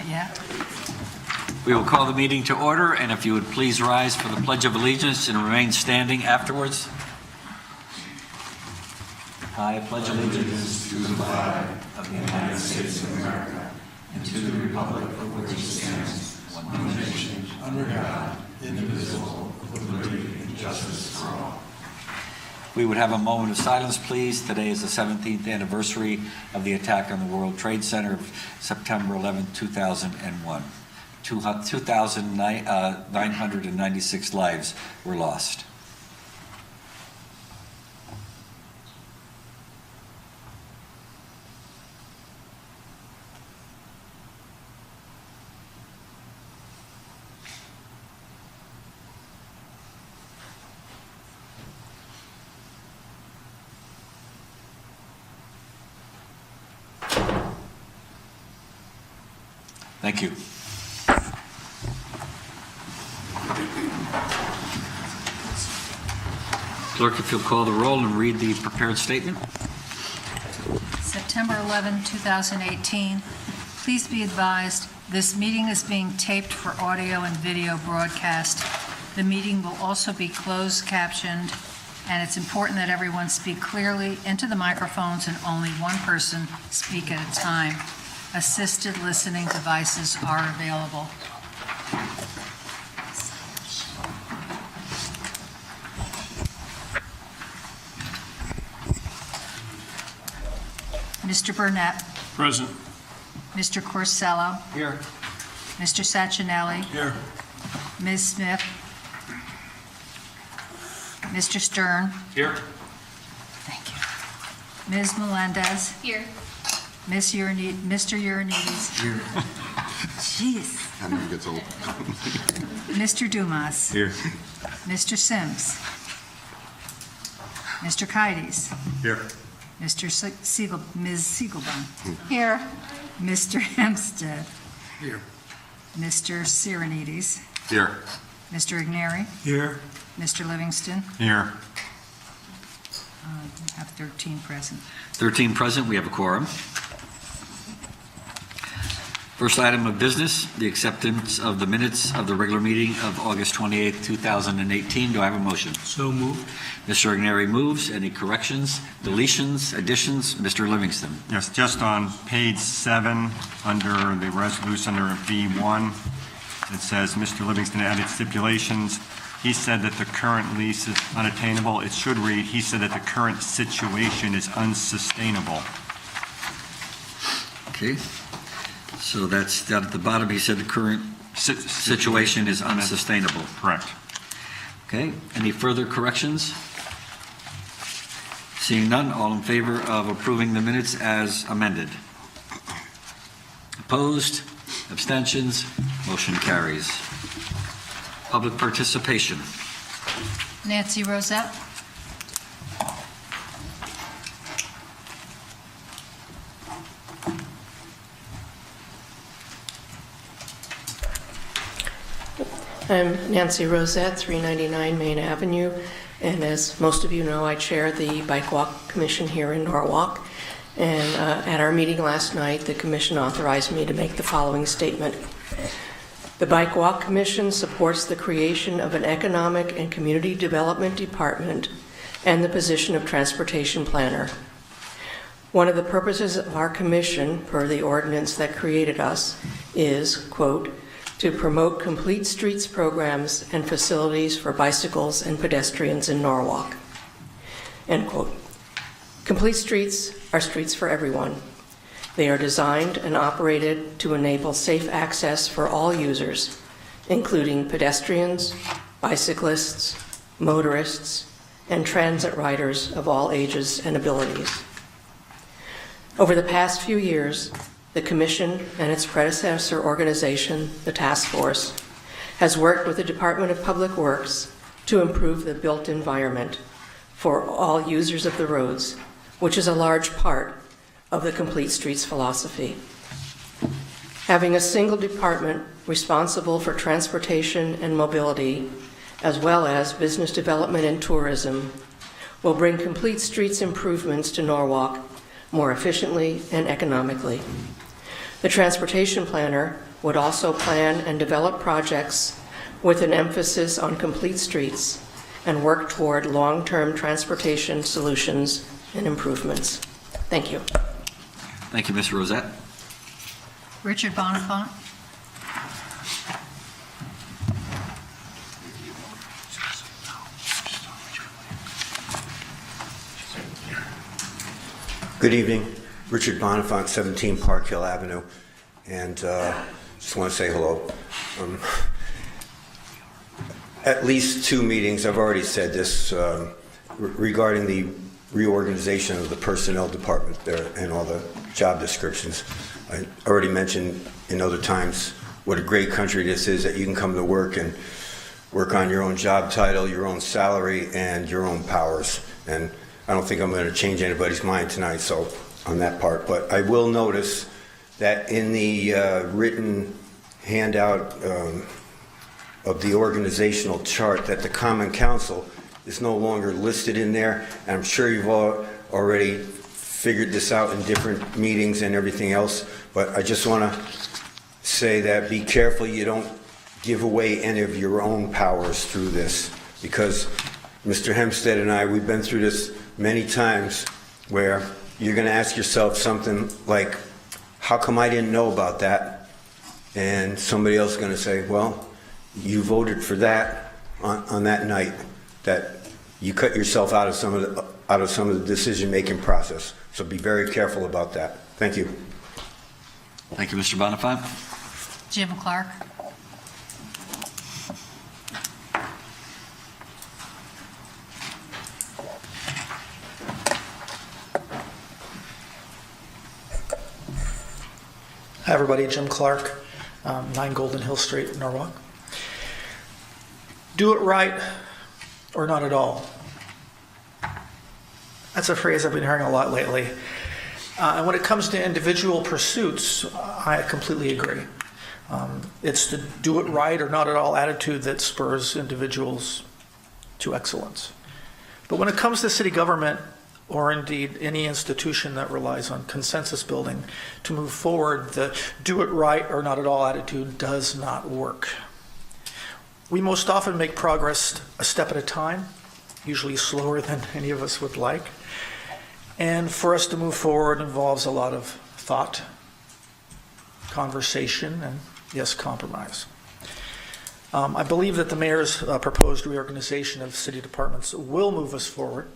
Not yet. We will call the meeting to order, and if you would please rise for the Pledge of Allegiance and remain standing afterwards. I pledge allegiance to the flag of the United States of America and to the republic for which it stands, one nation, under God, indivisible, with liberty and justice for all. We would have a moment of silence, please. Today is the 17th anniversary of the attack on the World Trade Center of September 11, 2001. 2,996 lives were lost. Thank you. Clerk, if you'll call the roll and read the prepared statement. September 11, 2018. Please be advised, this meeting is being taped for audio and video broadcast. The meeting will also be closed captioned, and it's important that everyone speak clearly into the microphones and only one person speak at a time. Assisted listening devices are available. Mr. Burnett. Present. Mr. Corsello. Here. Mr. Sacchinelli. Here. Ms. Smith. Mr. Stern. Here. Thank you. Ms. Melendez. Here. Mr. Ioannidis. Here. Jeez. That never gets old. Mr. Dumas. Here. Mr. Sims. Mr. Kides. Here. Ms. Siegelbaum. Here. Mr. Hempstead. Here. Mr. Cyranidis. Here. Mr. Igneri. Here. Mr. Livingston. Here. We have 13 present. 13 present, we have a quorum. First item of business, the acceptance of the minutes of the regular meeting of August 28, 2018. Do I have a motion? So moved. Mr. Igneri moves. Any corrections, deletions, additions? Mr. Livingston. Yes, just on page 7, under the resolution under V1, it says Mr. Livingston added stipulations. He said that the current lease is unattainable. It should read, he said that the current situation is unsustainable. Okay. So that's down at the bottom. He said the current situation is unsustainable. Correct. Okay. Any further corrections? Seeing none, all in favor of approving the minutes as amended? Opposed? Abstentions? Motion carries. Public participation. Nancy Rosette. I'm Nancy Rosette, 399 Main Avenue, and as most of you know, I chair the Bike Walk Commission here in Norwalk. And at our meeting last night, the Commission authorized me to make the following statement. The Bike Walk Commission supports the creation of an Economic and Community Development Department and the position of Transportation Planner. One of the purposes of our commission, per the ordinance that created us, is, quote, to promote complete streets programs and facilities for bicycles and pedestrians in Norwalk, end quote. Complete streets are streets for everyone. They are designed and operated to enable safe access for all users, including pedestrians, bicyclists, motorists, and transit riders of all ages and abilities. Over the past few years, the Commission and its predecessor organization, the Task Force, has worked with the Department of Public Works to improve the built environment for all users of the roads, which is a large part of the Complete Streets philosophy. Having a single department responsible for transportation and mobility, as well as business development and tourism, will bring Complete Streets improvements to Norwalk more efficiently and economically. The transportation planner would also plan and develop projects with an emphasis on complete streets and work toward long-term transportation solutions and improvements. Thank you. Thank you, Ms. Rosette. Richard Bonifant. Good evening. Richard Bonifant, 17 Park Hill Avenue. And just want to say hello. At least 2 meetings, I've already said this, regarding the reorganization of the personnel department there and all the job descriptions. I already mentioned in other times what a great country this is, that you can come to work and work on your own job title, your own salary, and your own powers. And I don't think I'm going to change anybody's mind tonight, so on that part. But I will notice that in the written handout of the organizational chart, that the Common Council is no longer listed in there. And I'm sure you've all already figured this out in different meetings and everything else. But I just want to say that be careful you don't give away any of your own powers through this, because Mr. Hempstead and I, we've been through this many times where you're going to ask yourself something like, how come I didn't know about that? And somebody else is going to say, well, you voted for that on that night, that you cut yourself out of some of the decision-making process. So be very careful about that. Thank you. Thank you, Mr. Bonifant. Jim Clark. Hi, everybody. Jim Clark, 9 Golden Hill Street, Norwalk. Do it right or not at all. That's a phrase I've been hearing a lot lately. And when it comes to individual pursuits, I completely agree. It's the do it right or not at all attitude that spurs individuals to excellence. But when it comes to city government, or indeed any institution that relies on consensus building to move forward, the do it right or not at all attitude does not work. We most often make progress a step at a time, usually slower than any of us would like. And for us to move forward involves a lot of thought, conversation, and yes, compromise. I believe that the mayor's proposed reorganization of city departments will move us forward,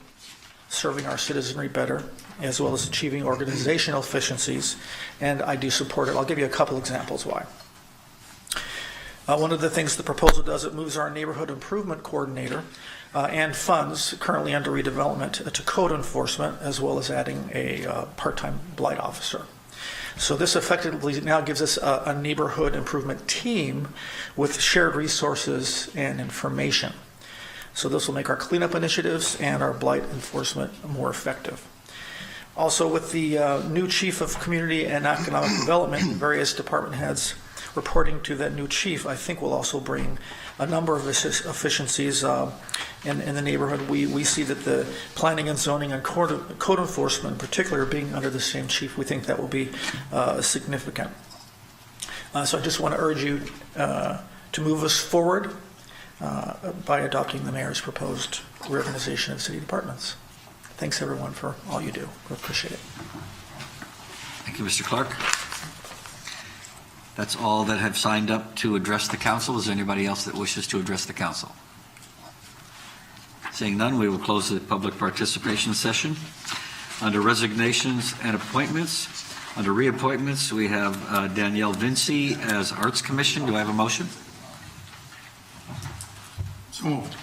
serving our citizenry better, as well as achieving organizational efficiencies, and I do support it. I'll give you a couple examples why. One of the things the proposal does, it moves our neighborhood improvement coordinator and funds currently under redevelopment to code enforcement, as well as adding a part-time blight officer. So this effectively now gives us a neighborhood improvement team with shared resources and information. So this will make our cleanup initiatives and our blight enforcement more effective. Also, with the new chief of community and economic development, various department heads reporting to that new chief, I think will also bring a number of efficiencies in the neighborhood. We see that the planning and zoning and code enforcement in particular being under the same chief, we think that will be significant. So I just want to urge you to move us forward by adopting the mayor's proposed reorganization of city departments. Thanks everyone for all you do. We appreciate it. Thank you, Mr. Clark. That's all that have signed up to address the council. Is there anybody else that wishes to address the council? Seeing none, we will close the public participation session. Under resignations and appointments, under reappointments, we have Danielle Vinci as Arts Commission. Do I have a motion? So moved.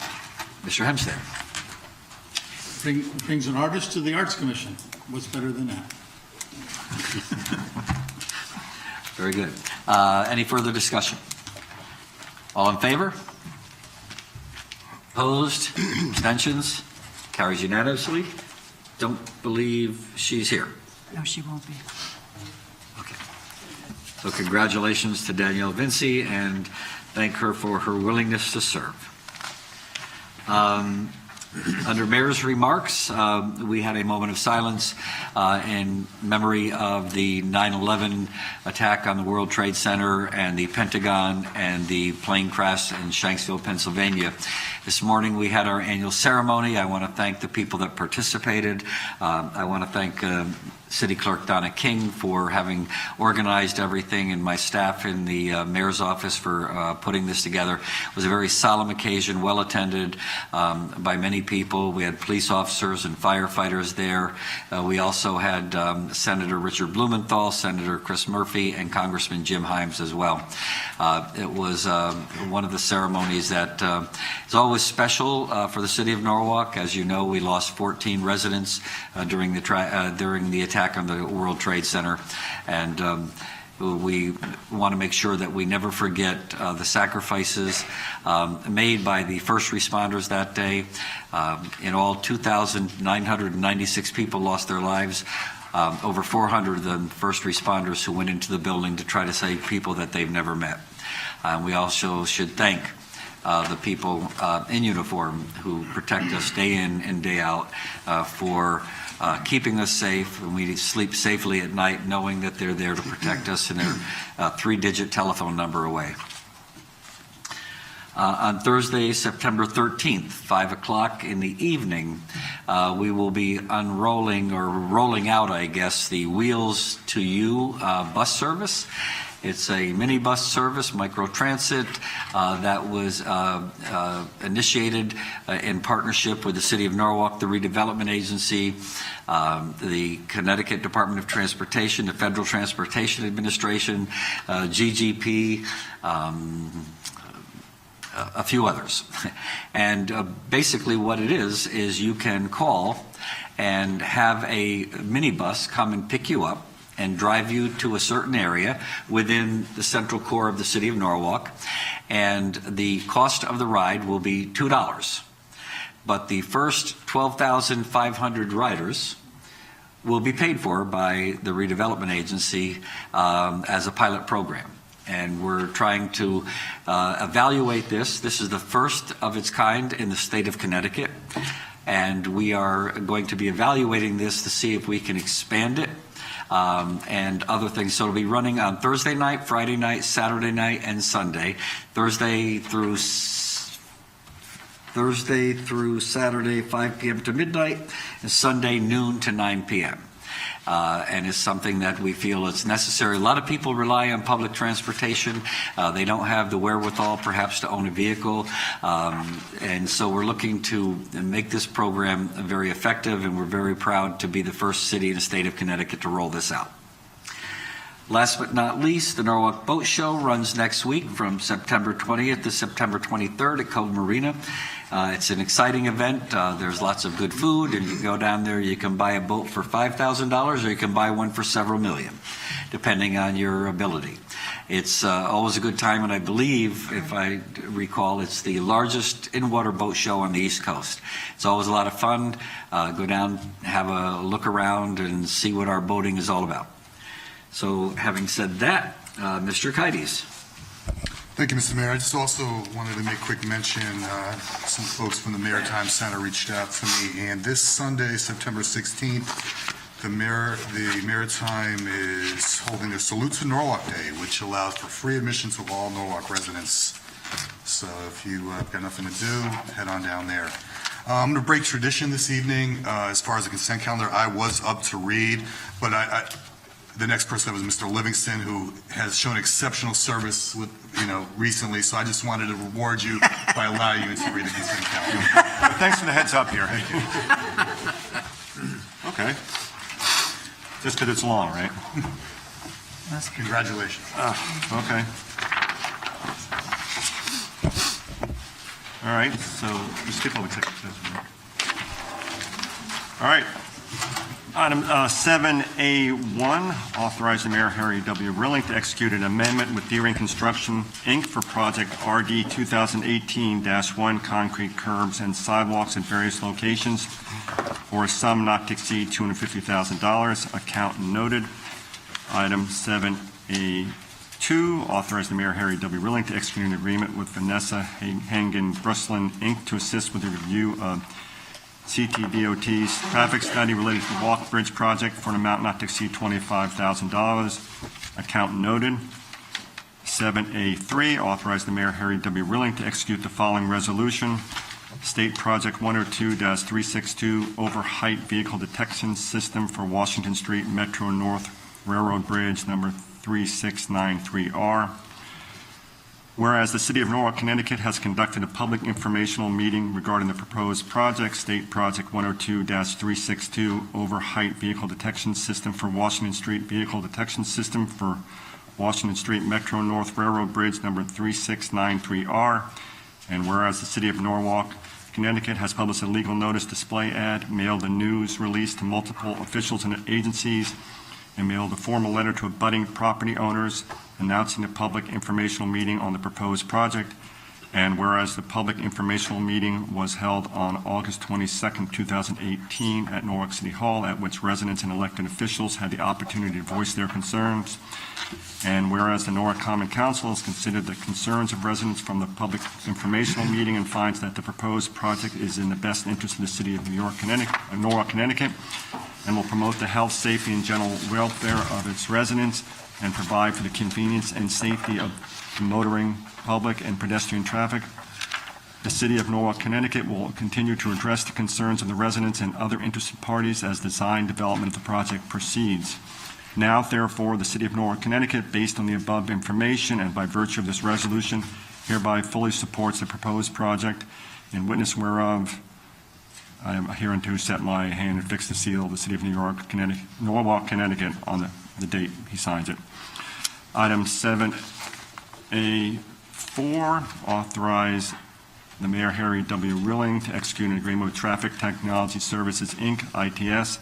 Mr. Hempstead. Brings an artist to the Arts Commission. What's better than that? Very good. Any further discussion? All in favor? Opposed? Abstentions? Carries unanimously. Don't believe she's here. No, she won't be. Okay. So congratulations to Danielle Vinci and thank her for her willingness to serve. Under Mayor's remarks, we had a moment of silence in memory of the 9/11 attack on the World Trade Center and the Pentagon and the plane crash in Shanksville, Pennsylvania. This morning we had our annual ceremony. I want to thank the people that participated. I want to thank City Clerk Donna King for having organized everything, and my staff in the Mayor's office for putting this together. It was a very solemn occasion, well attended by many people. We had police officers and firefighters there. We also had Senator Richard Blumenthal, Senator Chris Murphy, and Congressman Jim Himes as well. It was one of the ceremonies that is always special for the city of Norwalk. As you know, we lost 14 residents during the attack on the World Trade Center, and we want to make sure that we never forget the sacrifices made by the first responders that day. In all, 2,996 people lost their lives. Over 400 of them first responders who went into the building to try to save people that they've never met. We also should thank the people in uniform who protect us day in and day out for keeping us safe, and we sleep safely at night knowing that they're there to protect us, and they're a 3-digit telephone number away. On Thursday, September 13th, 5 o'clock in the evening, we will be unrolling, or rolling out, I guess, the Wheels to You bus service. It's a minibus service, microtransit, that was initiated in partnership with the City of Norwalk, the Redevelopment Agency, the Connecticut Department of Transportation, the Federal Transportation Administration, GGP, a few others. And basically what it is you can call and have a minibus come and pick you up and drive you to a certain area within the central core of the city of Norwalk, and the cost of the ride will be $2. But the first 12,500 riders will be paid for by the Redevelopment Agency as a pilot program. And we're trying to evaluate this. This is the first of its kind in the state of Connecticut, and we are going to be evaluating this to see if we can expand it and other things. So it'll be running on Thursday night, Friday night, Saturday night, and Sunday. Thursday through Saturday, 5 p.m. to midnight, and Sunday, noon to 9 p.m. And it's something that we feel is necessary. A lot of people rely on public transportation. They don't have the wherewithal, perhaps, to own a vehicle. And so we're looking to make this program very effective, and we're very proud to be the first city in the state of Connecticut to roll this out. Last but not least, the Norwalk Boat Show runs next week from September 20th to September 23rd at Cove Marina. It's an exciting event. There's lots of good food, and you go down there, you can buy a boat for $5,000 or you can buy one for several million, depending on your ability. It's always a good time, and I believe, if I recall, it's the largest in-water boat show on the East Coast. It's always a lot of fun. Go down, have a look around, and see what our boating is all about. So having said that, Mr. Kites. Thank you, Mr. Mayor. I just also wanted to make a quick mention. Some folks from the Maritime Center reached out to me, and this Sunday, September 16th, the Maritime is holding their Salute to Norwalk Day, which allows for free admission to all Norwalk residents. So if you got nothing to do, head on down there. I'm going to break tradition this evening. As far as the consent calendar, I was up to read, but the next person was Mr. Livingston, who has shown exceptional service with, recently. So I just wanted to reward you by allowing you to read the consent calendar. Thanks for the heads up here. Thank you. Okay. Just because it's long, right? Congratulations. Okay. All right. So we skip all the executive session. All right. Item 7A1, authorize the Mayor Harry W. Rilling to execute an amendment with Deering Construction, Inc. for project RD 2018-1 concrete curbs and sidewalks in various locations for a sum not to exceed $250,000. Account noted. Item 7A2, authorize the Mayor Harry W. Rilling to execute an agreement with Vanessa Hangen Bruslin, Inc. to assist with the review of CTDOT's traffic study related to the Walk Bridge project for an amount not to exceed $25,000. Account noted. 7A3, authorize the Mayor Harry W. Rilling to execute the following resolution. State Project 102-362 over height vehicle detection system for Washington Street Metro North Railroad Bridge number 3693R. Whereas the City of Norwalk, Connecticut has conducted a public informational meeting regarding the proposed project, State Project 102-362 over height vehicle detection system for Washington Street vehicle detection system for Washington Street Metro North Railroad Bridge number 3693R. And whereas the City of Norwalk, Connecticut has published a legal notice display ad, mailed a news release to multiple officials and agencies, and mailed a formal letter to abutting property owners announcing a public informational meeting on the proposed project. And whereas the public informational meeting was held on August 22nd, 2018 at Norwalk City Hall, at which residents and elected officials had the opportunity to voice their concerns. And whereas the Norwalk Common Council has considered the concerns of residents from the public informational meeting and finds that the proposed project is in the best interest of the City of Norwalk, Connecticut, and will promote the health, safety, and general welfare of its residents and provide for the convenience and safety of the motoring public and pedestrian traffic. The City of Norwalk, Connecticut will continue to address the concerns of the residents and other interested parties as design development of the project proceeds. Now, therefore, the City of Norwalk, Connecticut, based on the above information and by virtue of this resolution, hereby fully supports the proposed project, in witness whereof I am hereunto set my hand and fix the seal of the City of Norwalk, Connecticut on the date he signs it. Item 7A4, authorize the Mayor Harry W. Rilling to execute an agreement with Traffic Technology Services, Inc., ITS,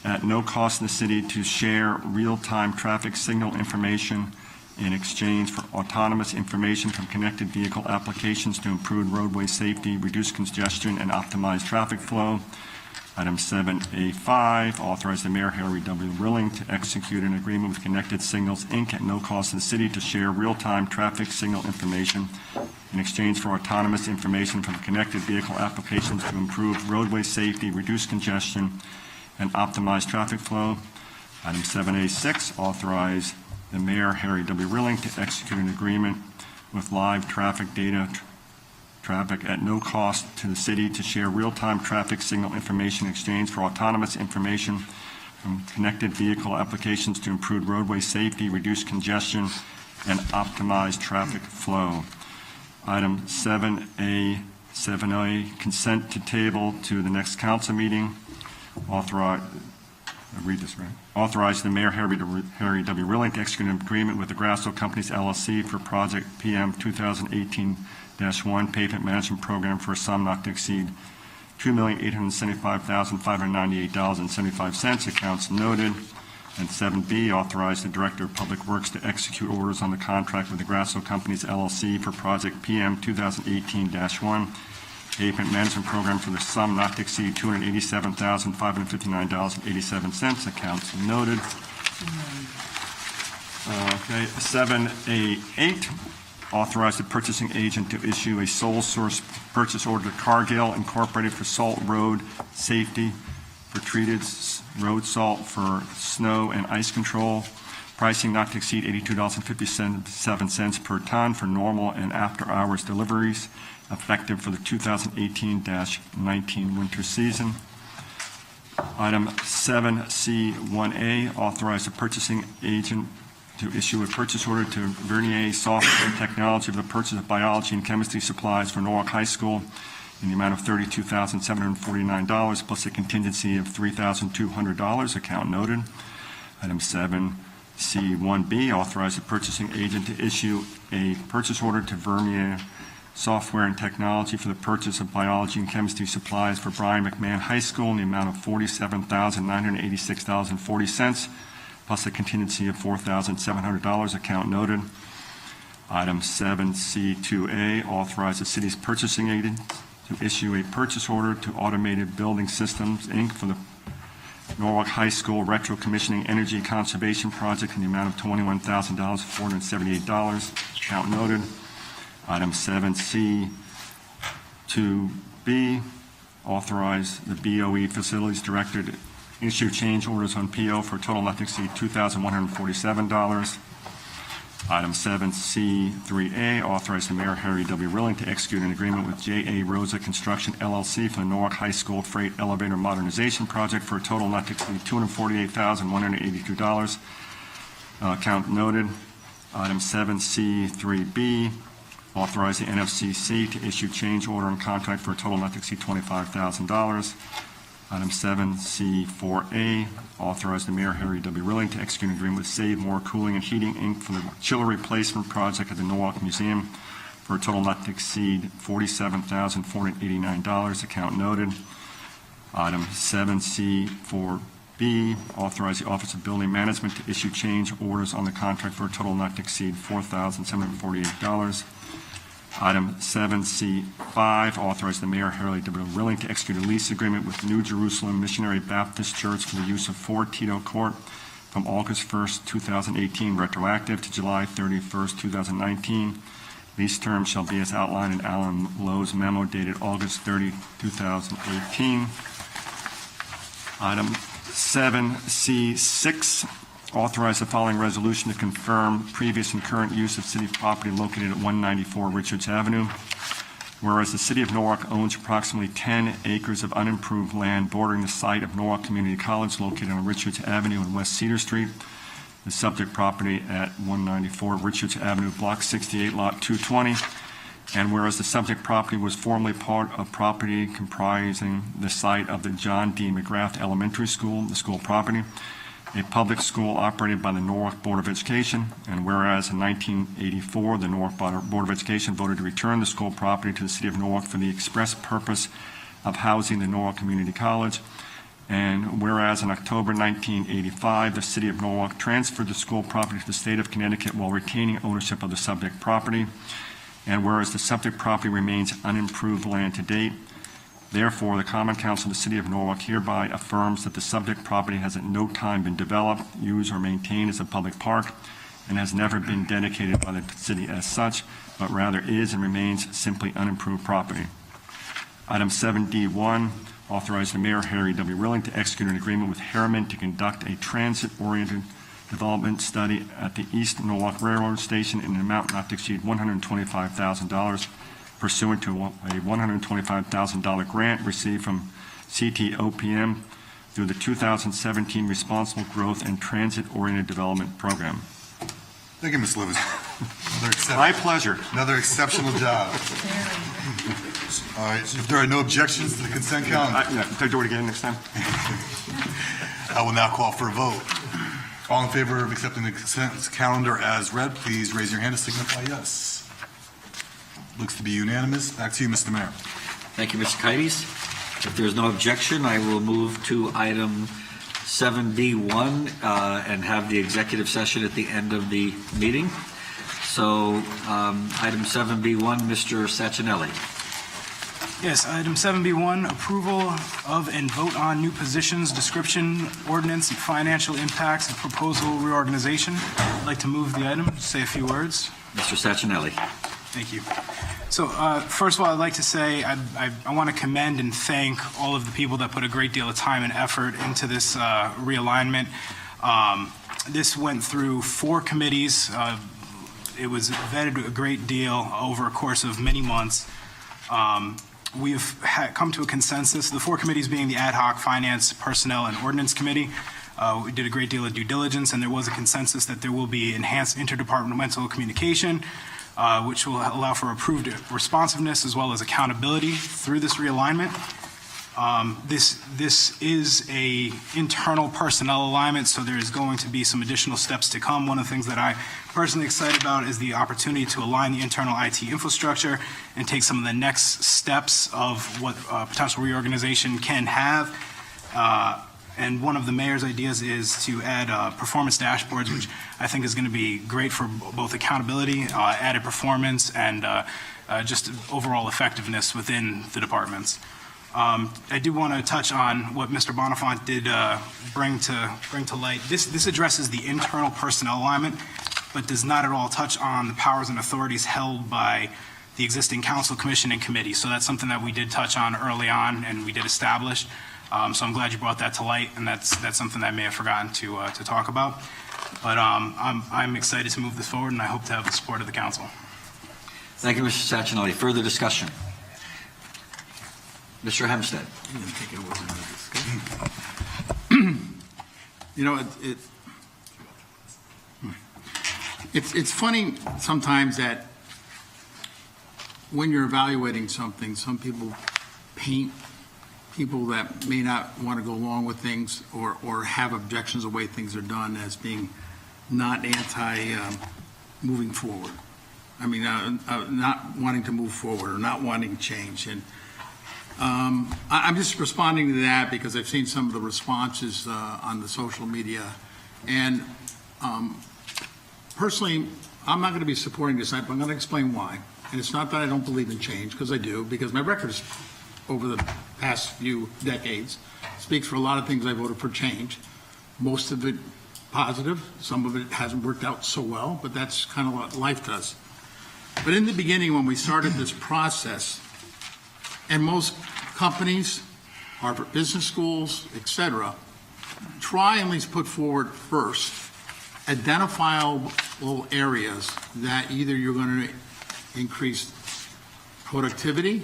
at no cost to the city to share real-time traffic signal information in exchange for autonomous information from connected vehicle applications to improve roadway safety, reduce congestion, and optimize traffic flow. Item 7A5, authorize the Mayor Harry W. Rilling to execute an agreement with Connected Signals, Inc. at no cost to the city to share real-time traffic signal information in exchange for autonomous information from connected vehicle applications to improve roadway safety, reduce congestion, and optimize traffic flow. Item 7A6, authorize the Mayor Harry W. Rilling to execute an agreement with Live Traffic Data Traffic at no cost to the city to share real-time traffic signal information in exchange for autonomous information from connected vehicle applications to improve roadway safety, reduce congestion, and optimize traffic flow. Item 7A, consent to table to the next council meeting. Authorize the Mayor Harry W. Rilling to execute an agreement with the Grasso Companies LLC for project PM 2018-1 pavement management program for a sum not to exceed $2,875,598.75. Accounts noted. And 7B, authorize the Director of Public Works to execute orders on the contract with the Grasso Companies LLC for project PM 2018-1 pavement management program for the sum not to exceed $287,559.87. Accounts noted. Okay, 7A8, authorize the purchasing agent to issue a sole source purchase order to Cargill Incorporated for salt road safety for treated road salt for snow and ice control. Pricing not to exceed $82.57 per ton for normal and after-hours deliveries, effective for the 2018-19 winter season. Item 7C1A, authorize the purchasing agent to issue a purchase order to Vernier Software Technology for the purchase of biology and chemistry supplies for Norwalk High School in the amount of $32,749, plus a contingency of $3,200. Account noted. Item 7C1B, authorize the purchasing agent to issue a purchase order to Vernier Software and Technology for the purchase of biology and chemistry supplies for Brian McMahon High School in the amount of $47,986.40, plus a contingency of $4,700. Account noted. Item 7C2A, authorize the city's purchasing agent to issue a purchase order to Automated Building Systems, Inc. for the Norwalk High School Retro Commissioning Energy Conservation Project in the amount of $21,478. Account noted. Item 7C2B, authorize the BOE Facilities Director to issue change orders on PO for a total not to exceed $2,147. Item 7C3A, authorize the Mayor, Harry W. Rilling, to execute an agreement with J.A. Rosa Construction LLC for the Norwalk High School Freight Elevator Modernization Project for a total not to exceed $248,182. Account noted. Item 7C3B, authorize the NFCC to issue change order and contract for a total not to exceed $25,000. Item 7C4A, authorize the Mayor, Harry W. Rilling, to execute an agreement with Save More Cooling and Heating, Inc. for the chiller replacement project at the Norwalk Museum for a total not to exceed $47,489. Account noted. Item 7C4B, authorize the Office of Building Management to issue change orders on the contract for a total not to exceed $4,748. Item 7C5, authorize the Mayor, Harry W. Rilling, to execute a lease agreement with New Jerusalem Missionary Baptist Church for the use of 4 Tito Court from August 1st, 2018, retroactive to July 31st, 2019. Lease terms shall be as outlined in Alan Lowe's memo dated August 30, 2018. Item 7C6, authorize the following resolution to confirm previous and current use of city property located at 194 Richards Avenue. Whereas the City of Norwalk owns approximately 10 acres of unimproved land bordering the site of Norwalk Community College located on Richards Avenue and West Cedar Street, the subject property at 194 Richards Avenue, Block 68, Lot 220. And whereas the subject property was formerly part of property comprising the site of the John D. McGrath Elementary School, the school property, a public school operated by the Norwalk Board of Education, and whereas in 1984, the Norwalk Board of Education voted to return the school property to the City of Norwalk for the express purpose of housing the Norwalk Community College, and whereas in October 1985, the City of Norwalk transferred the school property to the State of Connecticut while retaining ownership of the subject property, and whereas the subject property remains unimproved land to date, therefore, the Common Council of the City of Norwalk hereby affirms that the subject property has at no time been developed, used, or maintained as a public park, and has never been dedicated by the city as such, but rather is and remains simply unimproved property. Item 7D1, authorize the Mayor, Harry W. Rilling, to execute an agreement with Harriman to conduct a transit-oriented development study at the East Norwalk Railroad Station in an amount not to exceed $125,000, pursuant to a $125,000 grant received from CTOPM through the 2017 Responsible Growth and Transit-Oriented Development Program. Thank you, Ms. Livingston. My pleasure. Another exceptional job. All right, if there are no objections to the consent calendar, Can I do it again next time? I will now call for a vote. All in favor of accepting the consent calendar as read, please raise your hand to signify yes. Looks to be unanimous. Back to you, Mr. Mayor. Thank you, Mr. Kites. If there's no objection, I will move to item 7B1 and have the executive session at the end of the meeting. So item 7B1, Mr. Sachinelli. Yes, item 7B1, approval of and vote on new positions, description, ordinance, and financial impacts of proposal reorganization. I'd like to move the item, say a few words. Mr. Sachinelli. Thank you. So first of all, I'd like to say I want to commend and thank all of the people that put a great deal of time and effort into this realignment. This went through 4 committees. It was vetted a great deal over a course of many months. We've come to a consensus, the 4 committees being the Ad hoc Finance, Personnel, and Ordinance Committee. We did a great deal of due diligence, and there was a consensus that there will be enhanced interdepartmental communication, which will allow for improved responsiveness as well as accountability through this realignment. This is a internal personnel alignment, so there is going to be some additional steps to come. One of the things that I'm personally excited about is the opportunity to align the internal IT infrastructure and take some of the next steps of what potential reorganization can have. And one of the mayor's ideas is to add performance dashboards, which I think is going to be great for both accountability, added performance, and just overall effectiveness within the departments. I do want to touch on what Mr. Bonifant did bring to light. This addresses the internal personnel alignment, but does not at all touch on the powers and authorities held by the existing council, commission, and committee. So that's something that we did touch on early on and we did establish. So I'm glad you brought that to light, and that's something that I may have forgotten to talk about. But I'm excited to move this forward, and I hope to have the support of the council. Thank you, Mr. Sachinelli. Further discussion? Mr. Hempstead. You know, it's funny sometimes that when you're evaluating something, some people paint people that may not want to go along with things or have objections to the way things are done as being not moving forward. I mean, not wanting to move forward or not wanting change. And I'm just responding to that because I've seen some of the responses on the social media. And personally, I'm not going to be supporting this, but I'm going to explain why. And it's not that I don't believe in change, because I do, because my record is, over the past few decades, speaks for a lot of things I voted for change. Most of it positive, some of it hasn't worked out so well, but that's kind of what life does. But in the beginning, when we started this process, and most companies, Harvard Business Schools, etc., try and at least put forward first identifiable areas that either you're going to increase productivity,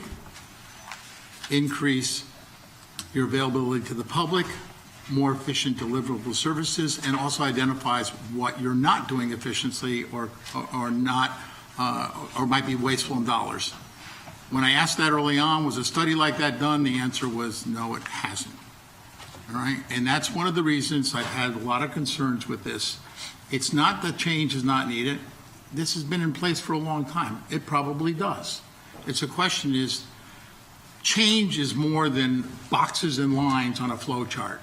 increase your availability to the public, more efficient deliverable services, and also identifies what you're not doing efficiently or not or might be wasteful in dollars. When I asked that early on, was a study like that done? The answer was no, it hasn't. All right, and that's one of the reasons I've had a lot of concerns with this. It's not that change is not needed. This has been in place for a long time. It probably does. It's a question is, change is more than boxes and lines on a flow chart.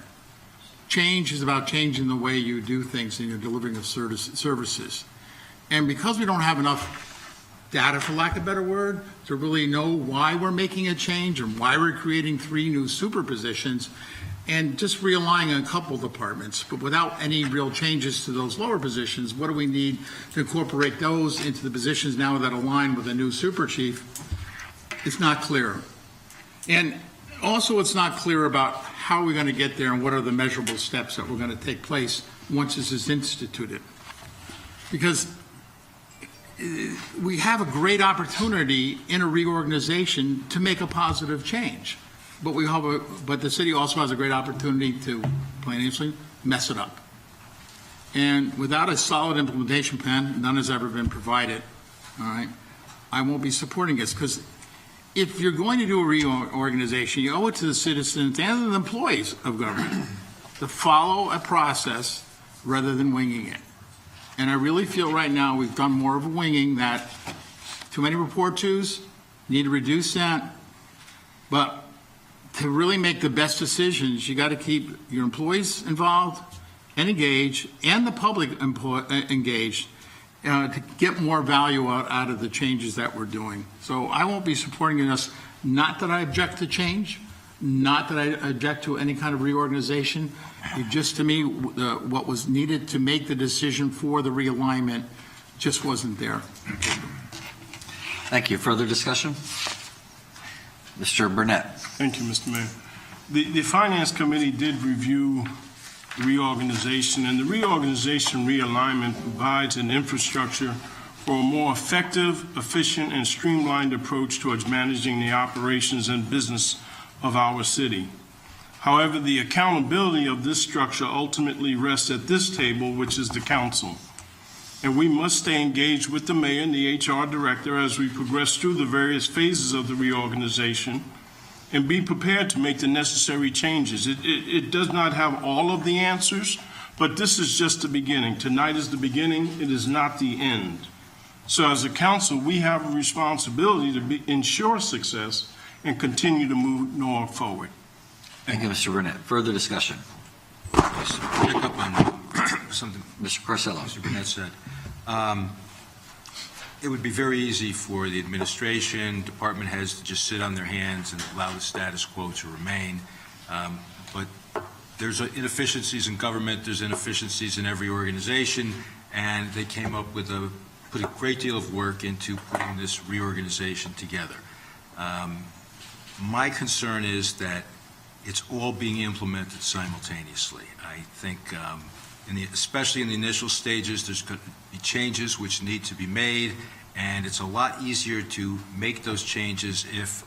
Change is about changing the way you do things and you're delivering of services. And because we don't have enough data, for lack of a better word, to really know why we're making a change and why we're creating 3 new super positions and just realigning a couple departments, but without any real changes to those lower positions, what do we need to incorporate those into the positions now that align with a new super chief? It's not clear. And also it's not clear about how we're going to get there and what are the measurable steps that we're going to take place once this is instituted. Because we have a great opportunity in a reorganization to make a positive change. But the city also has a great opportunity to, plain and simply, mess it up. And without a solid implementation plan, none has ever been provided, all right, I won't be supporting this, because if you're going to do a reorganization, you owe it to the citizens and the employees of government to follow a process rather than winging it. And I really feel right now we've done more of a winging, that too many report twos, need to reduce that, but to really make the best decisions, you got to keep your employees involved and engaged, and the public engaged to get more value out of the changes that we're doing. So I won't be supporting this. Not that I object to change, not that I object to any kind of reorganization. It just, to me, what was needed to make the decision for the realignment just wasn't there. Thank you. Further discussion? Mr. Burnett. Thank you, Mr. Mayor. The Finance Committee did review reorganization, and the reorganization realignment provides an infrastructure for a more effective, efficient, and streamlined approach towards managing the operations and business of our city. However, the accountability of this structure ultimately rests at this table, which is the council. And we must stay engaged with the mayor and the HR director as we progress through the various phases of the reorganization and be prepared to make the necessary changes. It does not have all of the answers, but this is just the beginning. Tonight is the beginning. It is not the end. So as a council, we have a responsibility to ensure success and continue to move north forward. Thank you, Mr. Burnett. Further discussion? Just to pick up on something Mr. Carcello. Mr. Burnett said. It would be very easy for the administration, department heads to just sit on their hands and allow the status quo to remain. But there's inefficiencies in government, there's inefficiencies in every organization, and they came up with a put a great deal of work into putting this reorganization together. My concern is that it's all being implemented simultaneously. I think, especially in the initial stages, there's going to be changes which need to be made, and it's a lot easier to make those changes if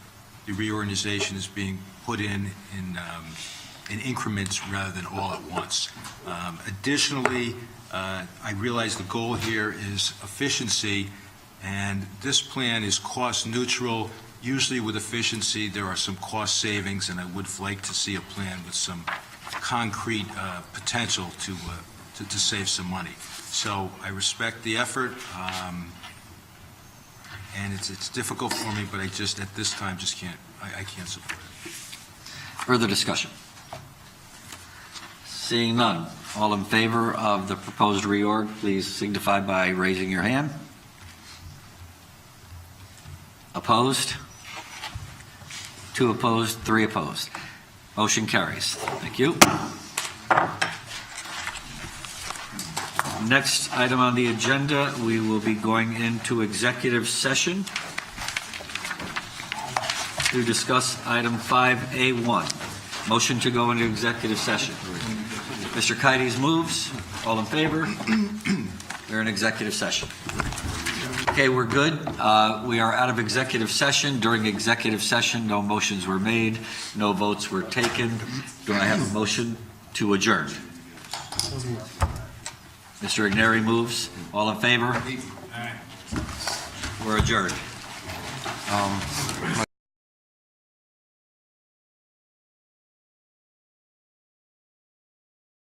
the reorganization is being put in increments rather than all at once. Additionally, I realize the goal here is efficiency, and this plan is cost neutral. Usually with efficiency, there are some cost savings, and I would like to see a plan with some concrete potential to save some money. So I respect the effort, and it's difficult for me, but I just, at this time, just can't, I can't support it. Further discussion? Seeing none. All in favor of the proposed reorg, please signify by raising your hand. Opposed? 2 opposed, 3 opposed. Motion carries. Thank you. Next item on the agenda, we will be going into executive session to discuss item 5A1. Motion to go into executive session. Mr. Kites moves. All in favor? We're in executive session. Okay, we're good. We are out of executive session. During executive session, no motions were made, no votes were taken. Do I have a motion to adjourn? Mr. Igneri moves. All in favor? We're adjourned.